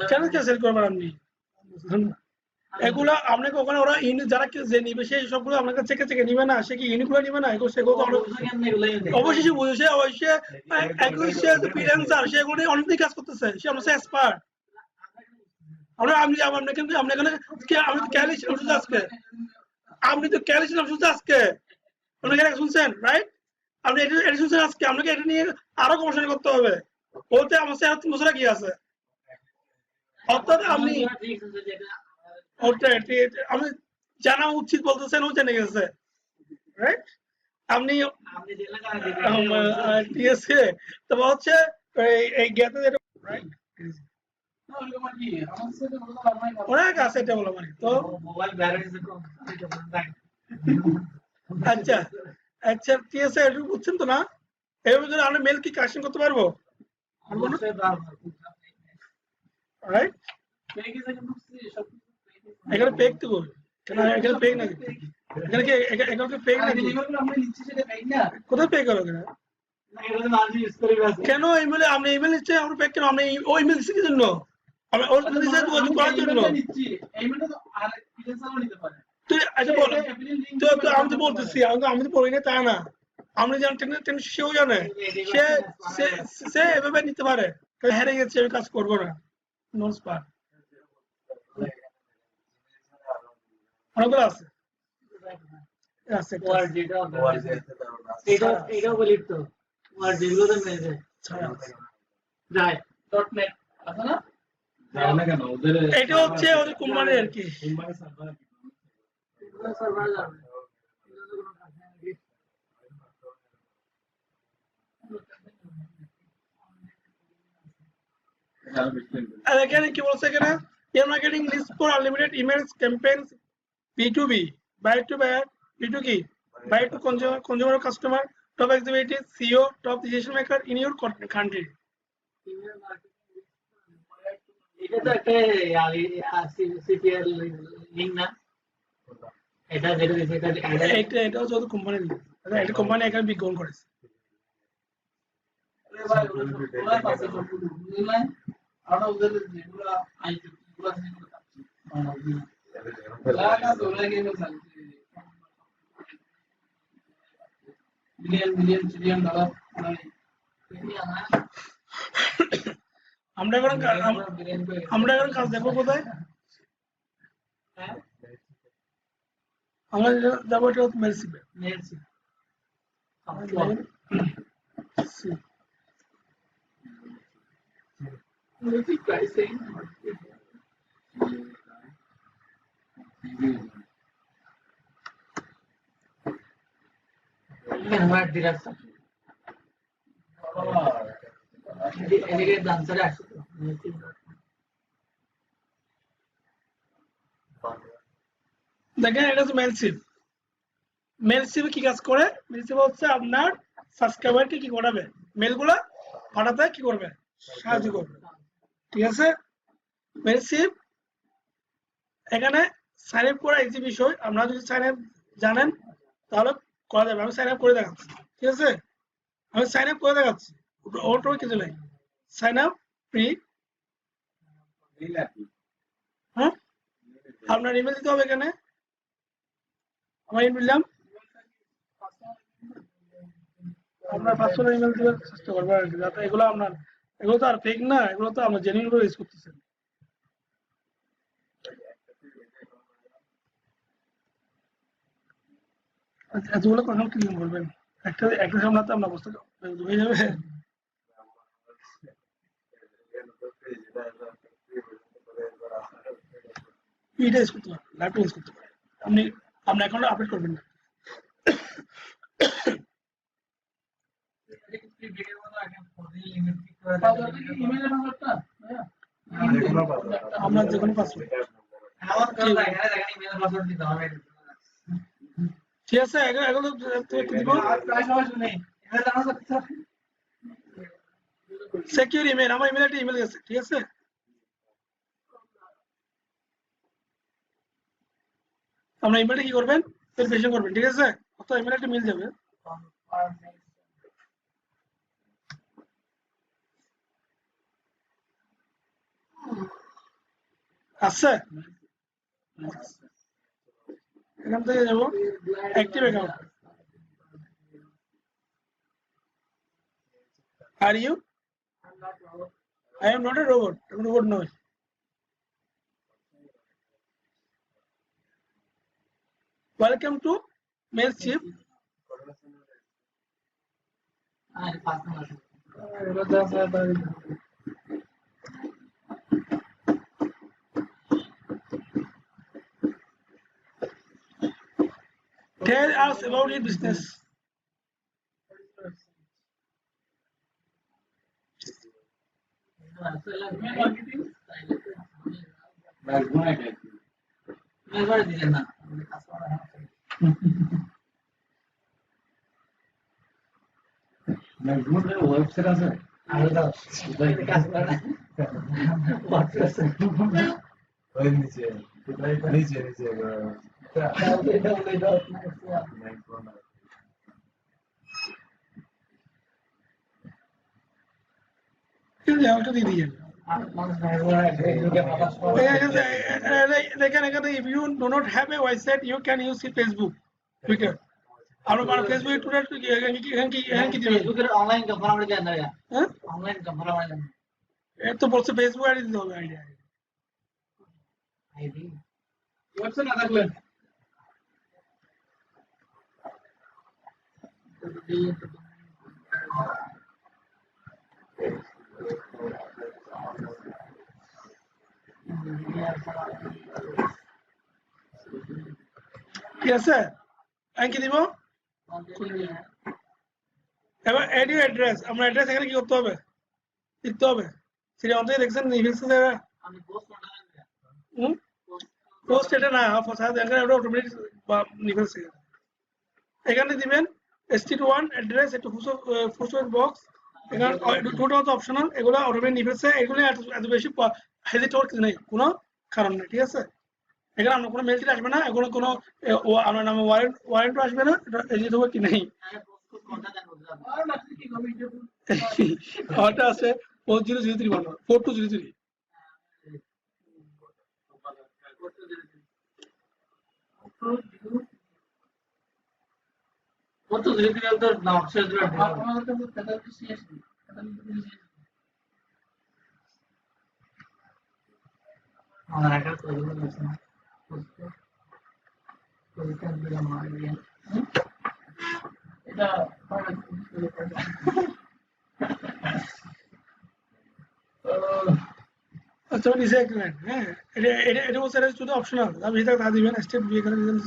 কেন ক্যান্সেল করবেন আপনি? এগুলো আপনাকে ওখানে ওরা যারা যে নিবে সেই সবগুলো আপনাকে চেকে চেকে নিবে না, সে কি ইউনিটগুলো নিবে না, এগুলো সেগুলো তো অবশ্যই বুঝে, সে অবশ্যই সে ফ্রিল্যান্সার, সেগুলো অনেক কাজ করতেছে, সে আমাদের এক্সপার্ট। আমি কিন্তু আপনি এখানে আমি তো ক্যালি ছিলাম শুধু আজকে, আপনি তো ক্যালি ছিলাম শুধু আজকে, আপনি এখানে শুনছেন রাইট? আপনি এটা শুনছেন আজকে, আপনাকে এটা নিয়ে আরো গবেষণা করতে হবে। ওতে আমার 3 বছর কি আছে, অর্থাৎ আপনি আমি জানা উচিত বলতেছেন, ও জেনে গেছে রাইট। আপনি ঠিক আছে, তবে হচ্ছে এই জ্ঞাতে যেটা রাইট না ওরকম আর কি আমার সাথে বলতে আমার অনেক আছে এটা বলা মানে তো। মোবাইল ব্যালেন্স আচ্ছা আচ্ছা, ঠিক আছে, একটু বুঝছেন তো না? এর ভিতরে আমরা মেল কি কালেকশন করতে পারবো? রাইট, এখানে পেক তো করবে কেন, এখানে পেক নাকি, এখানে কি এখানে পেক নাকি, আমরা নিচ্ছি সেটা পাই না। কোথায় পে করো কেন? কেন ইমেলে আপনি ইমেল নিচ্ছে, আমরা পেক কেন, আপনি ওই ইমেল দিচ্ছি কি জন্য? আমরা ওর দিচ্ছে যোগাযোগ করার জন্য। নিচ্ছি এইমেলটা তো আর ফ্রিল্যান্সারও নিতে পারে। তুই আচ্ছা বল, তো আমি তো বলতেছি, আমি তো বলি না তা না, আমরা জানি টেকনিক সেও জানে, সে সে এভাবে নিতে পারে, হেরে গেছে আমি কাজ করবো না, নোটস পার অনেকগুলো আছে আছে এটাও বলি তো তোমার যেগুলোতে মেয়েছে যায় .net আছে না? না কেন ওদের এটা হচ্ছে ওদের কোম্পানি আর কি। কোম্পানি সার্ভার সার্ভার যাবে আর এখানে কি বলছে এখানে, email marketing list for unlimited emails campaigns, B2B, buyer to buyer, B2B, buyer to consumer customer, top executive, CEO, top decision maker in your country. এটা তো একটা সিপিআর লিঙ্ক না, এটা যেটা দিছে এটা হচ্ছে ওদের কোম্পানি, একটা কোম্পানি এখানে বিজ্ঞাপন করেছে। ওরা পাশে সম্পূর্ণ বুঝলেন, আর ওদের যেগুলো আইটি গুলো সেগুলো কাটছে লাগা তোরা গেলে চলছে মিলিয়ন ডলার মানে আমরা এখন কাজ দেখবো কোথায়, আমরা যাবো এটা হচ্ছে মেলসিপে। এখানে আমার ডিরেক্ট এদিকে ডান্সারে আসছে তো দেখেন এটা হচ্ছে মেলশিপ। মেলশিপে কি কাজ করে? মেলশিপ হচ্ছে আপনার সাবস্ক্রাইবারকে কি করাবে, মেলগুলা পাঠাতে কি করবে, সাহায্য করবে। ঠিক আছে, মেলশিপ এখানে সাইন আপ করা ইজি বিষয়। আপনারা যদি সাইন আপ জানেন তাহলে করা যাবে। আমি সাইন আপ করে দেখাচ্ছি। ঠিক আছে, আমি সাইন আপ করে দেখাচ্ছি, ওটাও কিছু নেই। Sign up free. হ্যাঁ, আপনার ইমেল দিতে হবে এখানে। আমার ইমেল দিলাম, আপনার পার্সোনাল ইমেল দিতে চেষ্টা করবেন আর কি, যাতে এগুলো আপনার, এগুলো তো আর ফেক না, এগুলো তো আমরা জেনুইন করে ইউজ করতেছেন। আচ্ছা, এতগুলো কথা কি বলবেন? একটা সামনে তো আপনার অবস্থা হয়ে যাবে। এটা ইউজ করতে পারেন, ল্যাপটপ ইউজ করতে পারেন। আপনি এখন আপডেট করবেন না। ইমেলের নাম্বারটা আপনার যে কোনো পাসওয়ার্ড। আমার কাছে এখানে দেখেন ইমেল পাসওয়ার্ড দিতে হবে। ঠিক আছে, এগুলো কি দিব? সিকিউর ইমেল, আমার ইমেল একটা ইমেল গেছে। ঠিক আছে, আপনার ইমেলটা কি করবেন, ভেরিফিকেশন করবেন। ঠিক আছে, অত ইমেল একটা মিল যাবে। আচ্ছা, এখান থেকে যাবো active account. Are you? I am not a robot. I'm a robot নয়। Welcome to Mailchimp. আর পাঁচ নম্বর Tell us about your business. এবারে দিলেন না ওয়েবসাইট আছে আরো দাও কাজ করে না ওই নিচে নিচে নিচে ওটা দিয়ে দিয়ে যাবে। If you do not have a website, you can use Facebook, Twitter. আপনার ফেসবুক টুইটার কি দিবেন? ফেসবুকের অনলাইন কনফার্ম দেন না হ্যাঁ, অনলাইন কনফার্ম দেন এর তো বলছে ফেসবুক আইডি দিতে হবে। আইডিয়া আইডি ওয়েবসাইট না থাকলে ঠিক আছে, আমি কি দিব? এবার এড ইউর অ্যাড্রেস। আমরা অ্যাড্রেস এখানে কি করতে হবে, লিখতে হবে। সেটা অন্তত দেখছেন নিভিলস এর আমি পোস্ট করতে পোস্ট এটা না, এখানে ওটা অটোমেটিক নিভিলস এখানে দিবেন ST1 অ্যাড্রেস, একটু ফুসো বক্স, এখানে দুটো তো অপশনাল, এগুলো অটোমেটিক নিভিলস। এগুলো এত বেশি হেজিটেট হওয়ার কিছু নেই, কোনো কারণ নেই। ঠিক আছে, এখানে আপনার কোনো মেল টিল আসবে না, এগুলো কোনো আপনার নামে ওয়ারেন্টও আসবে না, এটা এজিট হবে কি নেই। আর না কি হবে আমারটা আছে 4003 বানানো 4203। কত ধীরে ধীরে তো নকশা দিলে আমাদের কাছে ফ্যাকাল্টি শেষ নেই আমার একটা প্রবলেম আছে না পরীক্ষা দিলাম আগে এটা আচ্ছা, নিচে এগ্রিমেন্ট। হ্যাঁ, এটা হচ্ছে শুধু অপশনাল, আপনি যেটা তা দিবেন। স্টেপ বি এখানে দিবেন।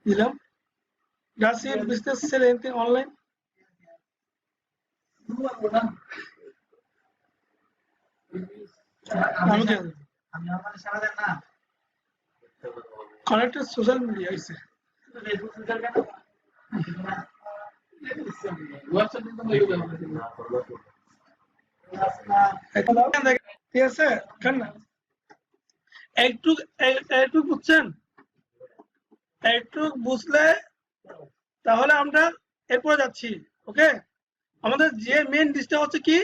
দিলাম। Does your business sell anything online? আমি কি আমি আমার সারা দেন না connected social media আছে। ফেসবুক সুবিধা কেন ওয়েবসাইট তো মেইল দেওয়া ঠিক আছে কেন না একটু বুঝছেন, একটু বুঝলে তাহলে আমরা এরপরে যাচ্ছি। ওকে, আমাদের যে মেন লিস্টটা হচ্ছে কি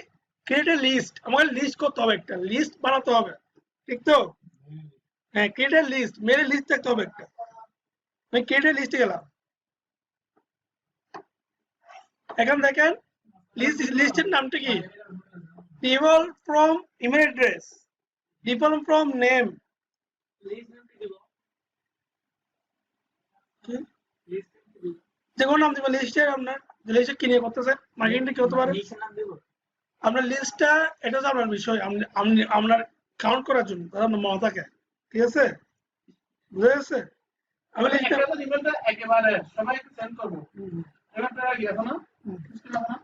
ক্রিয়েট এ লিস্ট। আমাকে লিস্ট করতে হবে, একটা লিস্ট বানাতে হবে, ঠিক তো? হ্যাঁ, ক্রিয়েট এ লিস্ট, মেরে লিস্ট থাকতে হবে একটা। আমি ক্রিয়েট এ লিস্টে গেলাম, এখন দেখেন লিস্টের নামটা কি, people from email address, people from name, যে কোনো নাম দিব লিস্টের। আপনার লিস্টে কি নিয়ে করতেছেন, মার্কেটিংটা কি হতে পারে আপনার লিস্টটা, এটা হচ্ছে আপনার বিষয়, আপনার কাউন্ট করার জন্য তাহলে আপনার মনে থাকে। ঠিক আছে, বুঝা গেছে? আমি লিস্টটা একটা তো ইমেলটা একেবারে সবাইকে সেন্ড করব। এবারটা আগে এখন না কিছু না না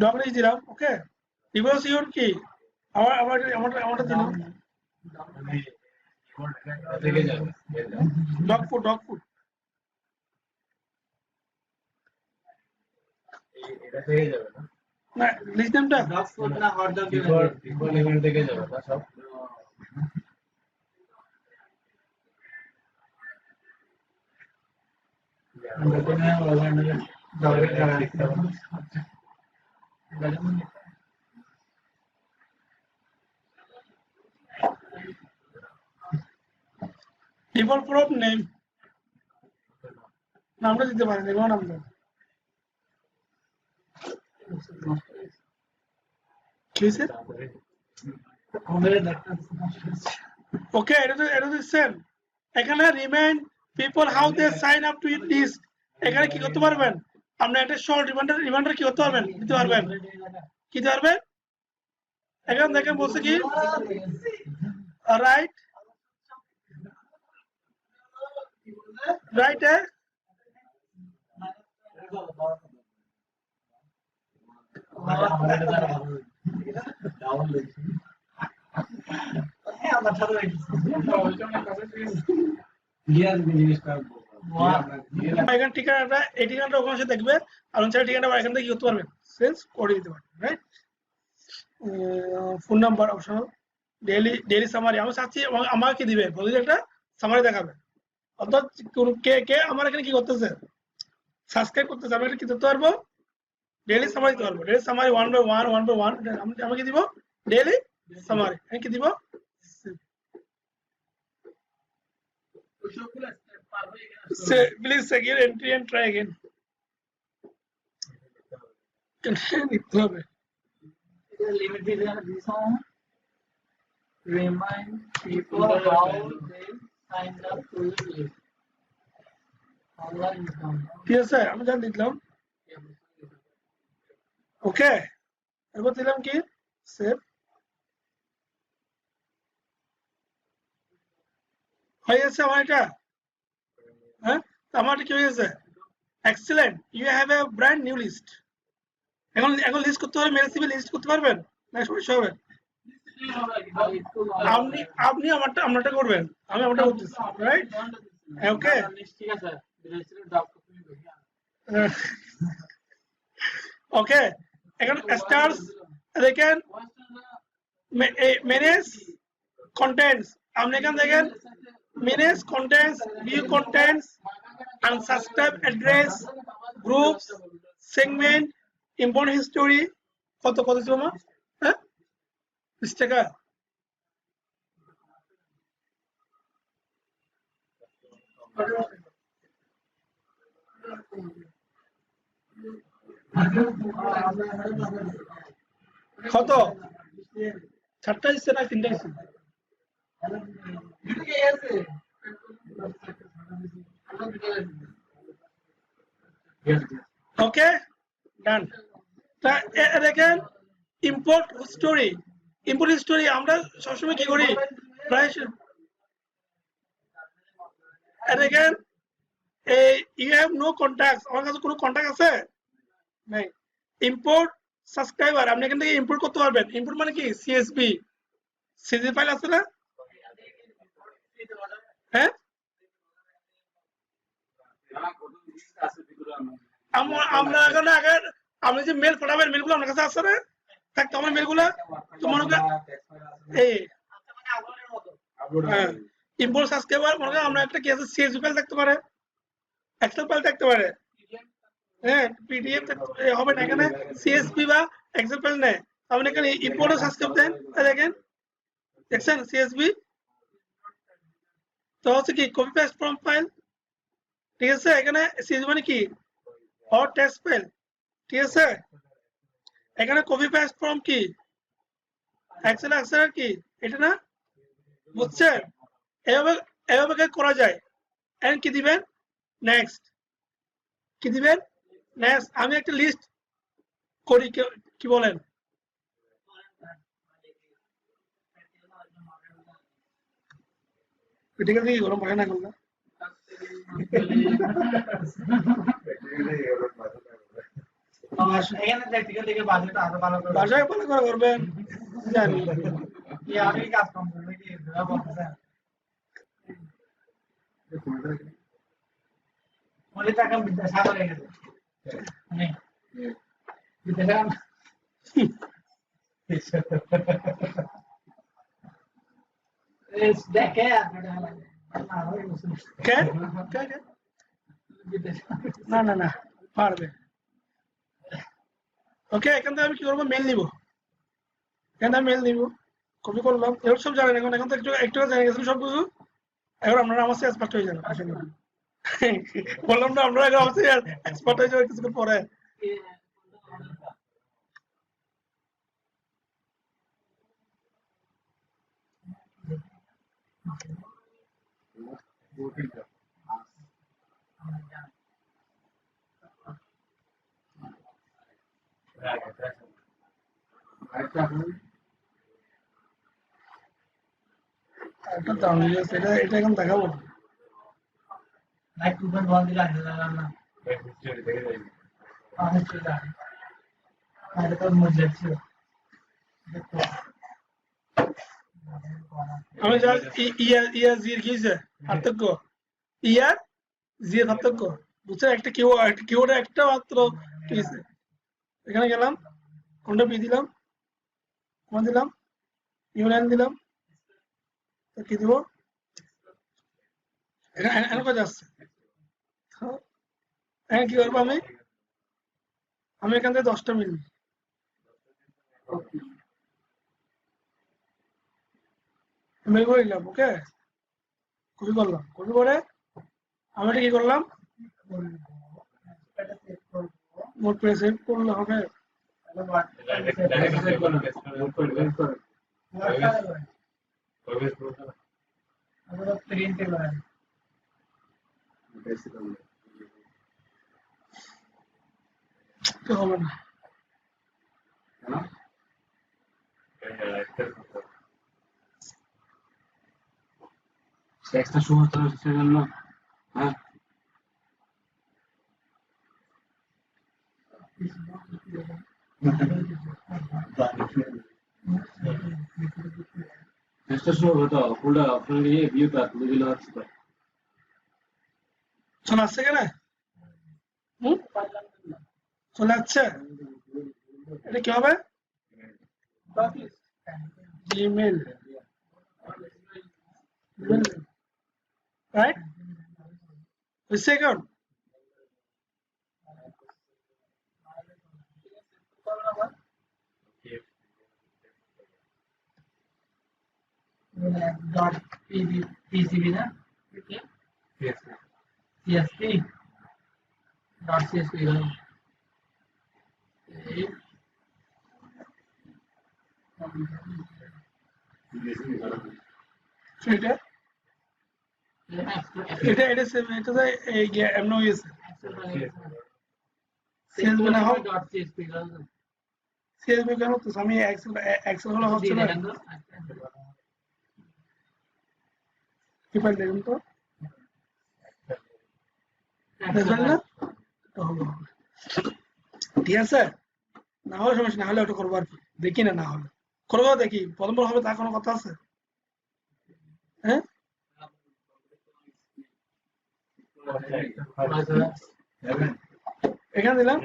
ডকুমেন্ট দিলাম। ওকে, ডিভোর্স ইউর কি আমারটা দিলাম থেকে যাবে ডগ ফুড এটা থেকে যাবে না না, লিস্ট নেমটা ডগ ফুড না হট ডগ ডিফল্ট ইমেল থেকে যাবে না সব ডিফল্ট প্রপ নেম নামটা দিতে পারেন, যে কোনো নাম দেন। কি হয়েছে? ওকে, এটা দিচ্ছেন। এখানে remind people how they sign up to it list, এখানে কি করতে পারবেন আপনি, একটা শর্ট রিমাইন্ডার কি করতে পারবেন, দিতে পারবেন। কি দিতে পারবেন? এখানে দেখেন বলছে কি রাইট এখানে ঠিকানাটা, এই ঠিকানাটা ওখানে এসে দেখবে, আর ওখানে ঠিকানাটা এখান থেকে কি করতে পারবেন, সেন্স করে দিতে পারবেন। Right, phone number optional, daily summary. আমি চাচ্ছি আমাকে কি দিবে, বলি একটা সামারি দেখাবে, অর্থাৎ কে আমার এখানে কি করতেছে, সাবস্ক্রাইব করতেছে, আমি এটা কি করতে পারবো, ডেইলি সামারি দিতে পারবো। ডেইলি সামারি 1/1 আমি কি দিব, ডেইলি সামারি। আমি কি দিব, please second entry and try again লিখতে হবে। लिमिट भी दिस हूं remind people how they sign up to the list online income ঠিক আছে, আমি যা লিখলাম। ওকে, এবার দিলাম কি সেভ, হয়ে গেছে আমার এটা। হ্যাঁ, আমার কি হয়ে গেছে, excellent, you have a brand new list. এখন লিস্ট করতে হবে, মেরে সিভি লিস্ট করতে পারবেন না, সমস্যা হবে। আপনি আমারটা করবেন, আমি আমারটা করতেছি। রাইট, ওকে, ঠিক আছে রেজিস্টার ডক ওকে। এখন স্টার্স দেখেন, ম্যানেজ কন্টেন্টস, আপনি এখানে দেখেন manage contents, view contents, unsubscribe address, groups, segment, important history. কত ছিল আমার? হ্যাঁ, 20 টাকা। কত? 4টা দিচ্ছে না 3টা দিচ্ছে? ওকে, ডান। দেখেন ইম্পোর্ট হিস্টোরি আমরা সবসময় কি করি, প্রায় and again you have no contacts আমার কাছে কোনো কন্টাক্ট আছে নাই ইম্পোর্ট সাবস্ক্রাইবার আপনি এখান থেকে ইম্পোর্ট করতে পারবেন ইম্পোর্ট মানে কি সিএসভি সিজি ফাইল আছে না হ্যাঁ আমরা এখানে আগে আপনি যে মেল পাঠাবেন মেলগুলো আপনার কাছে আছে না থাকতো আমার মেলগুলো তো মনে করেন এই ইম্পোর্ট সাবস্ক্রাইবার মনে করেন আমরা একটা কি আছে সিএসভি ফাইল থাকতে পারে এক্সেল ফাইল থাকতে পারে হ্যাঁ পিডিএফ হবে না এখানে সিএসভি বা এক্সেল ফাইল নেই আপনি এখানে ইম্পোর্ট সাবস্ক্রাইব দেন দেখেন দেখছেন সিএসভি তো হচ্ছে কি কপি পেস্ট ফ্রম ফাইল ঠিক আছে এখানে সিএসভি মানে কি or টেক্সট ফাইল ঠিক আছে এখানে কপি পেস্ট ফ্রম কি এক্সেল কি এটা না বুঝছেন এভাবে করা যায় এন্ড কি দিবেন নেক্সট কি দিবেন নেক্সট আমি একটা লিস্ট করি কি বলেন ক্রিটিক্যাল কি গরম পায় না করলে এখানে প্র্যাকটিক্যাল থেকে বাজেটটা আরো ভালো করে ভাষায় ভালো করে করবেন জানি কি আমি কাজ কম করবে কি ধরা বলতেছে মনে টাকা বিদ্যাসাগর হয়ে গেছে হ্যাঁ বিদ্যাসাগর দেখে আপনারা কে না না না পারবে ওকে এখান থেকে আমি কি করবো মেল নিব এখান থেকে মেল নিব কপি করলাম এবার সব জানেন এখন তো একটু জেনে গেছেন সব কিছু এবার আপনারা আমার সাথে এক্সপার্ট হয়ে যাবেন আসলে বললাম না আপনারা আমার সাথে এক্সপার্ট হয়ে যাবেন কিছুক্ষণ পরে একটা দাম এটা এটা এখন দেখাবো লাইক 2.1 দিলে আসবে না না আমি চলে যাই আরে তো মজা ছিল আমি জাস্ট ইয়ার জির কিছে পার্থক্য ইয়ার জির পার্থক্য বুঝছেন একটা কিওয়ার্ড একটা মাত্র কিছে এখানে গেলাম কোনটা বি দিলাম কোন দিলাম ইউনিয়ন দিলাম তো কি দিব এখানে কাজ আসছে এখন কি করবো আমি এখান থেকে 10টা মিল মেল করে দিলাম ওকে কপি করলাম কপি করে আমি এটা কি করলাম মোট পেজ সেভ করলে হবে তো হবে না একটা সমস্ত জন্য হ্যাঁ একটা সময় হতো ফুলটা আপনার নিয়ে ভিউটা তুলে দিলে হচ্ছে তো চলে আসছে কেন চলে আসছে এটা কি হবে জিমেল রাইট হচ্ছে এখন dot pcb na csp dot csp এটা এটা এটা সেম এটা যায় এই এমন হইছে সেলস মানে হবে dot csp সেলস কেন তো আমি এক্সেল হলো হচ্ছে না কি ফাইল দেখুন তো বুঝলেন না? তো হবে। ঠিক আছে, না হলে সমস্যা, না হলে ওটা করবো আর কি, দেখি না হলে করবো, দেখি প্রথম হবে তার কোনো কথা আছে? হ্যাঁ, এখানে দিলাম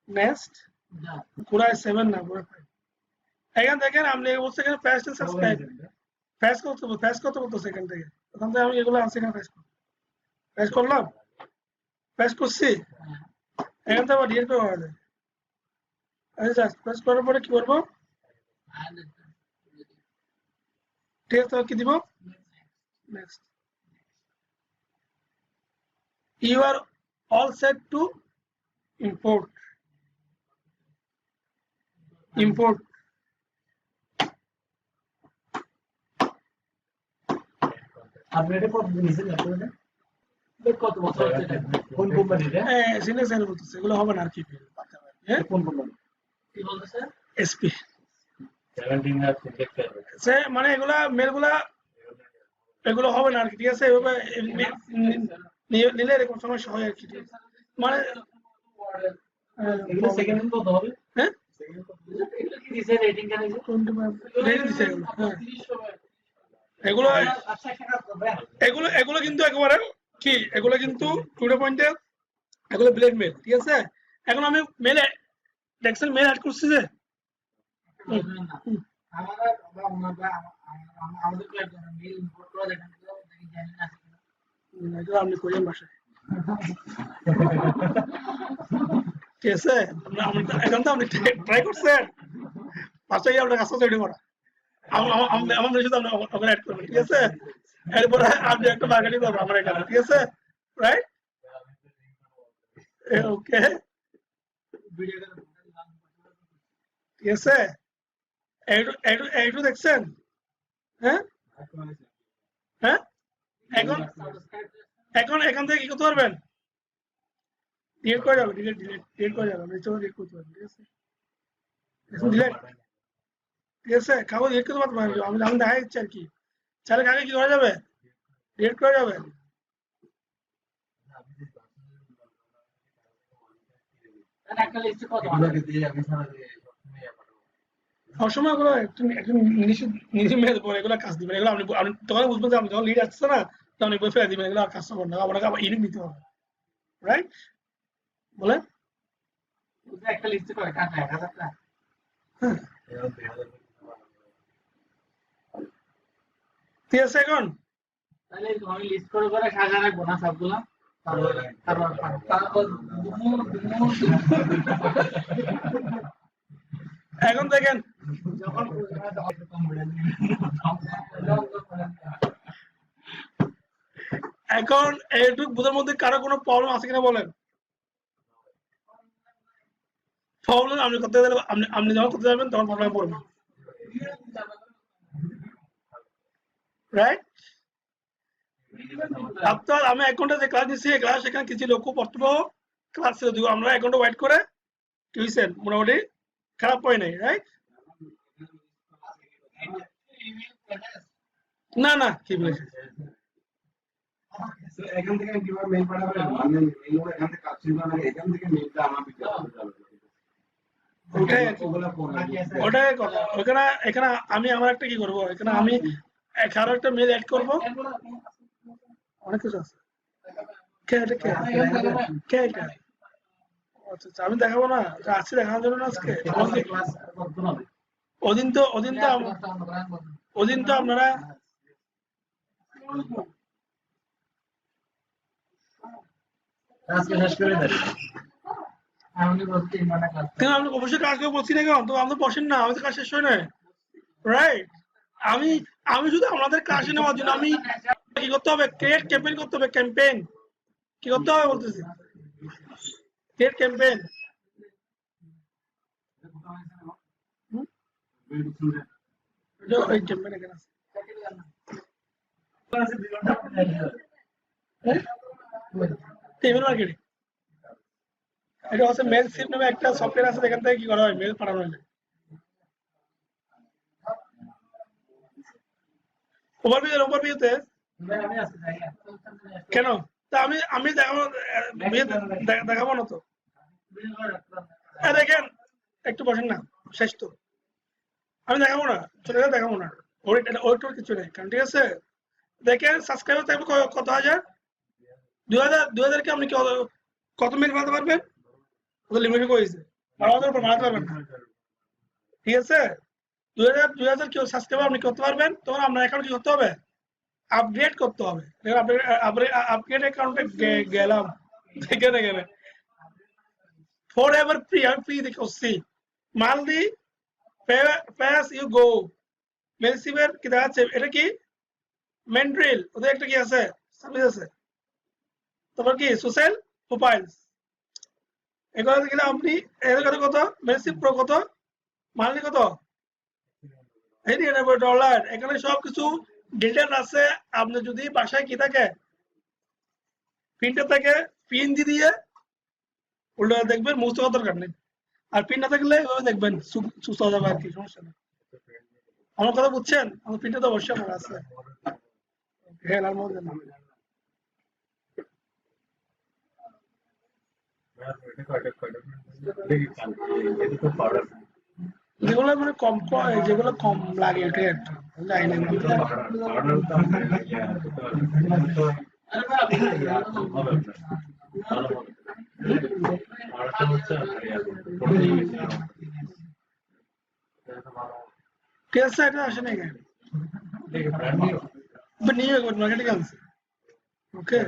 নেক্সট, পুরা 7 না পুরা 5। এখান দেখেন আপনি বলছে এখানে ফার্স্ট সাবস্ক্রাইব, ফার্স্ট কত বলতেছে এখান থেকে, ওখান থেকে আমি এগুলো আছে এখানে ফার্স্ট করলাম, ফার্স্ট করছি, এখান থেকে আবার ডিলিট করা যায়। আচ্ছা, ফার্স্ট করার পরে কি করবো? ঠিক আছে, কি দিব? Next. You are all set to import. Import. আপনি এটা কত দিয়েছেন আপনাদের? কত বছর হচ্ছে এটা? কোন কোম্পানিতে? সিনিয়র স্যার বলতেছে এগুলো হবে না আর কি, হ্যাঁ কোন কোম্পানি? কি বলতেছে? SP 17 have selected. সে মানে এগুলা মেলগুলা এগুলো হবে না আর কি, ঠিক আছে, এভাবে নিলে এরকম সমস্যা হয় আর কি, ঠিক আছে? মানে এগুলো সেকেন্ড হ্যান্ড কত হবে? হ্যাঁ, এগুলো কি দিছে রেটিং কেন দিছে? 25 রেট দিছে এগুলো, হ্যাঁ এগুলো এগুলো এগুলো কিন্তু একেবারে কি, এগুলো কিন্তু টুডে পয়েন্টে এগুলো ব্ল্যাক মেল, ঠিক আছে। এখন আমি মেলে দেখছেন মেল অ্যাড করছি যে আমাদের মেল ইম্পোর্ট করা দেখেন দেখি জানি না এগুলো আপনি কোরিয়ান ভাষায়, ঠিক আছে। এখন তো আপনি ট্রাই করছেন, ভাষায় আপনার কাছে তৈরি করা, আমার মেশে তো আপনি অ্যাড করবেন, ঠিক আছে। এরপরে আপনি একটা মার্কেটিং করবেন আমার এখানে, ঠিক আছে, রাইট? ওকে, ঠিক আছে। এইটু দেখছেন, হ্যাঁ হ্যাঁ, এখন এখন এখান থেকে কি করতে পারবেন? ডিলিট করে যাবে, ডিলিট করে যাবে, আমি তো ডিলিট করতে পারবেন, ঠিক আছে। এখন ডিলিট, ঠিক আছে, কাগজ ডিলিট করতে পারবেন, আমি দেখা দিচ্ছি আর কি, চাইলে কাকে কি করা যাবে, ডিলিট করে যাবে। একটা লিস্টে কত সবসময় এগুলো একটু নিজে মেরে পরে এগুলো কাজ দিবেন, এগুলো আপনি তখন বুঝবেন যে আপনি যখন লিড আসছে না তখন বই ফেলে দিবেন, এগুলো আর কাজ করবেন না, আপনাকে আবার ইউনিট নিতে হবে, রাইট? বলেন একটা লিস্টে করে টাকা 1000 টাকা ঠিক আছে। এখন তাহলে আমি লিস্ট করে করে সাজা রাখবো না সবগুলো, এখন দেখেন, এখন এইটুক বোঝার মধ্যে কারো কোনো প্রবলেম আছে কিনা বলেন? প্রবলেম আপনি করতে গেলে আপনি যখন করতে যাবেন তখন প্রবলেম পড়বেন, রাইট? আপনার আমি 1 ঘন্টা যে ক্লাস নিচ্ছি, ক্লাস এখানে কিছু লক্ষ্য বক্তব্য ক্লাস ছিল, আমরা 1 ঘন্টা ওয়েট করে কি হয়েছে, মোটামুটি খারাপ হয় নাই, রাইট? না না, কি বলেছে এখান থেকে কিভাবে মেল পাঠাবেন, মানে মেল এখান থেকে কাজ শুরু করে এখান থেকে মেলটা আমার বিদ্যালয়ে যাবে, ওটাই কথা। ওখানে এখানে আমি আমার একটা কি করবো, এখানে আমি আরো একটা মেল অ্যাড করবো, অনেক কিছু আছে। কে এটা কে কে এটা? আচ্ছা আচ্ছা, আমি দেখাবো না, আজকে দেখানোর জন্য না, আজকে ওদিন তো আপনারা আজকে শেষ করে দেন। আমি বলতে মানে ক্লাস কেন আপনি অবশ্যই কাজ করে বলছি না, কেন তো আপনি বসেন না, আমি তো কাজ শেষ হয় না, রাইট? আমি শুধু আমাদের কাজে নেওয়ার জন্য আমি কি করতে হবে, ক্রিয়েট ক্যাম্পেইন করতে হবে, ক্যাম্পেইন কি করতে হবে বলতেছি, ক্রিয়েট ক্যাম্পেইন। ওই ক্যাম্পেইন এখানে আছে, ইমেল মার্কেটিং, এটা হচ্ছে মেল সিপ নামে একটা সফটওয়্যার আছে, এখান থেকে কি করা হয়, মেল পাঠানো হয়। ওভারভিউতে আমি আজকে যাই কেন তা আমি দেখাবো দেখাবো না তো। দেখেন একটু বসেন না, শেষ তো, আমি দেখাবো না, চলে গেলে দেখাবো না, ওইটার কিছু নেই কারণ, ঠিক আছে। দেখেন সাবস্ক্রাইবার থাকবে কত হাজার, 2000 কে আপনি কত মিনিট বানাতে পারবেন, ওদের লিমিট করেছে, 12,000 উপর বানাতে পারবেন না, ঠিক আছে। 2000 কেউ সাবস্ক্রাইবার আপনি করতে পারবেন, তখন আপনার অ্যাকাউন্ট কি করতে হবে, আপগ্রেড করতে হবে। আপগ্রেড অ্যাকাউন্টে গেলাম, এখানে গেলে ফর এভার ফ্রি, আমি ফ্রি দেখে করছি, মালদি প্যাস ইউ গো, মেলসিভের কি দেখাচ্ছে, এটা কি মেন্ড্রিল, ওদের একটা কি আছে, সার্ভিস আছে, তারপর কি সোশ্যাল প্রোফাইলস, এগুলো গেলে আপনি এর কত, মেলসিভ প্রো কত, মালদি কত, $89, এখানে সবকিছু ডিটেল আছে। আপনি যদি বাসায় কি থাকে, প্রিন্টার থাকে, পিএনজি দিয়ে উল্টো দেখবেন, মুছতে কত দরকার নেই, আর প্রিন্ট না থাকলে এভাবে দেখবেন, সুস্থ হয়ে যাবে আর কি, সমস্যা নেই। আমার কথা বুঝছেন, আমার প্রিন্টার তো অবশ্যই আমার আছে। হ্যাঁ, লাল মধ্যে যেগুলো মানে কম, যেগুলো কম লাগে এটাই একটা, যাই না ঠিক আছে, এটা আসে না কেন নিয়ে মার্কেটিং আনছে, ওকে।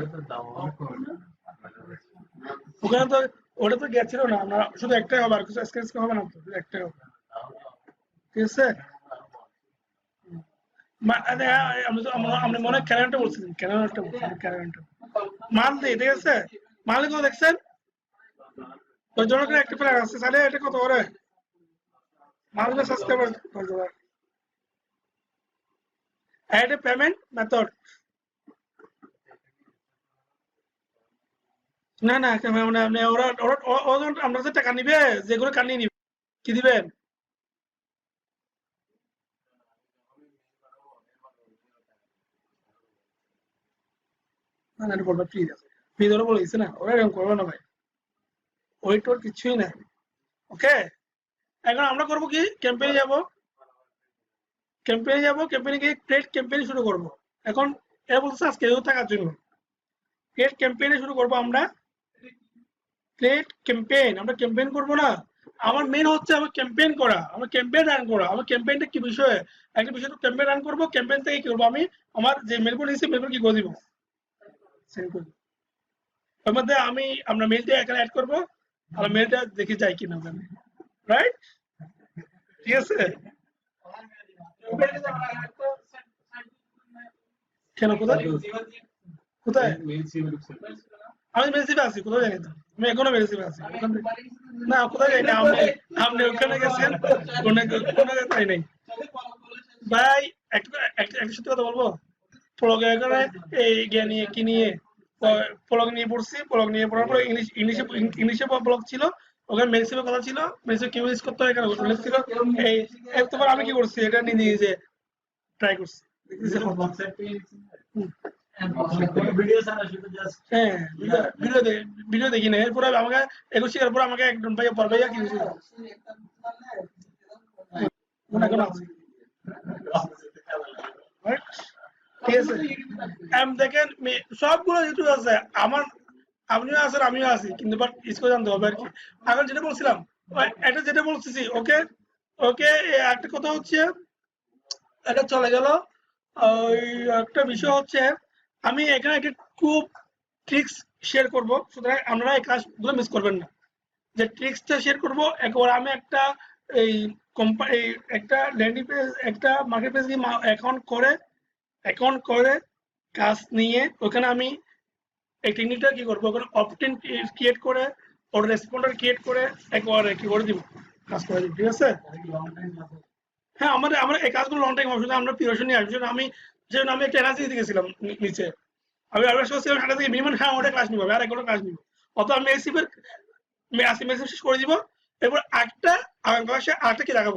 ওখানে তো ওটা তো গেছিল না, আমরা শুধু একটাই হবে, আর কিছু স্ক্র্যাচ হবে না তো, একটাই হবে, ঠিক আছে। আপনি মনে হয় ক্যারেন্টটা বলছিলেন, ক্যারেন্টটা বলছিলেন, ক্যারেন্টটা মান্থলি, ঠিক আছে। মান্থলি কত দেখছেন, ওই জন্য করে একটা প্ল্যান আছে, তাহলে এটা কত করে monthly subscriber add a payment method, না না মানে ওরা আমরা যে টাকা নিবে, যেগুলো কানিয়ে নিবে, কি দিবেন, না না বলবো ফ্রিজ আছে, ফ্রিজ ওরা বলেছে না, ওরা এরকম করবে না ভাই, ওই টোর কিছুই না, ওকে। এখন আমরা করবো কি, ক্যাম্পেইনে যাব, ক্যাম্পেইনে গিয়ে ক্রিয়েট ক্যাম্পেইন শুরু করব। এখন এরা বলছে আজকে থাকার জন্য ক্রিয়েট ক্যাম্পেইনে শুরু করব আমরা, ক্রিয়েট ক্যাম্পেইন, আমরা ক্যাম্পেইন করব না, আমার মেইন হচ্ছে আমার ক্যাম্পেইন করা, আমার ক্যাম্পেইন রান করা, আমার ক্যাম্পেইনটা কি বিষয়ে, একটা বিষয় তো ক্যাম্পেইন রান করব, ক্যাম্পেইন থেকে কি করবো, আমি আমার যে মেলগুলো নিয়েছি মেলগুলো কি করে দিব, সেন্ড করব, এর মধ্যে আমি আমরা মেলটা এখানে অ্যাড করব, আর মেলটা দেখে যাই কিনা ওখানে, রাইট, ঠিক আছে। কেন, কোথায় কোথায় আমি মেলসিভে আছি, কোথায় জানি তো, আমি এখনো মেলসিভে আছি, না কোথায় যাই না, আপনি ওখানে গেছেন, কোনো তাই নেই ভাই। একটা সত্যি কথা বলবো, প্লগে এখানে এই জ্ঞান নিয়ে কি নিয়ে প্লগ নিয়ে পড়ছি, প্লগ নিয়ে পড়ার পরে ইংলিশে ব্লগ ছিল, ওখানে মেলসিভের কথা ছিল, মেলসিভ কিভাবে ইউজ করতে হয় এখানে ছিল, এই তোমার আমি কি করছি, এটা নিজে ট্রাই করছি, হ্যাঁ ভিডিও দেখি না, এরপরে আমাকে 21 এর পর আমাকে একজন ভাইয়া পর ভাইয়া কি হয়েছিল ঠিক আছে। দেখেন সবগুলো ইউটিউব আছে, আমার আপনিও আছেন আমিও আছি, কিন্তু বাট ইসকো জানতে হবে আর কি। এখন যেটা বলছিলাম, এটা যেটা বলতেছি, ওকে ওকে, একটা কথা হচ্ছে, এটা চলে গেল, ওই একটা বিষয় হচ্ছে, আমি এখানে একটা খুব ট্রিক্স শেয়ার করব, সুতরাং আপনারা এই কাজগুলো মিস করবেন না, যে ট্রিক্সটা শেয়ার করব। একবার আমি একটা এই কোম্পানি, একটা ল্যান্ডিং পেজ, একটা মার্কেট পেজ দিয়ে অ্যাকাউন্ট করে কাজ নিয়ে, ওখানে আমি এই টেকনিকটা কি করবো, ওখানে অপটেন ক্রিয়েট করে, ওর রেসপন্ডার ক্রিয়েট করে একবারে কি করে দিব, কাজ করে দিব, ঠিক আছে। হ্যাঁ, আমরা এই কাজগুলো লং টাইম হবে, আমরা প্রিপারেশন নিয়ে আসবো, যেমন আমি একটা এনার্জি দিতে গেছিলাম নিচে, আমি ছিলাম সেটা থেকে মিনিমাম, হ্যাঁ ওটা ক্লাস নিবো, আর এক ঘন্টা ক্লাস নিবো, অত আমি মেসিভ শেষ করে দিব, এরপর আরেকটা কি দেখাবো,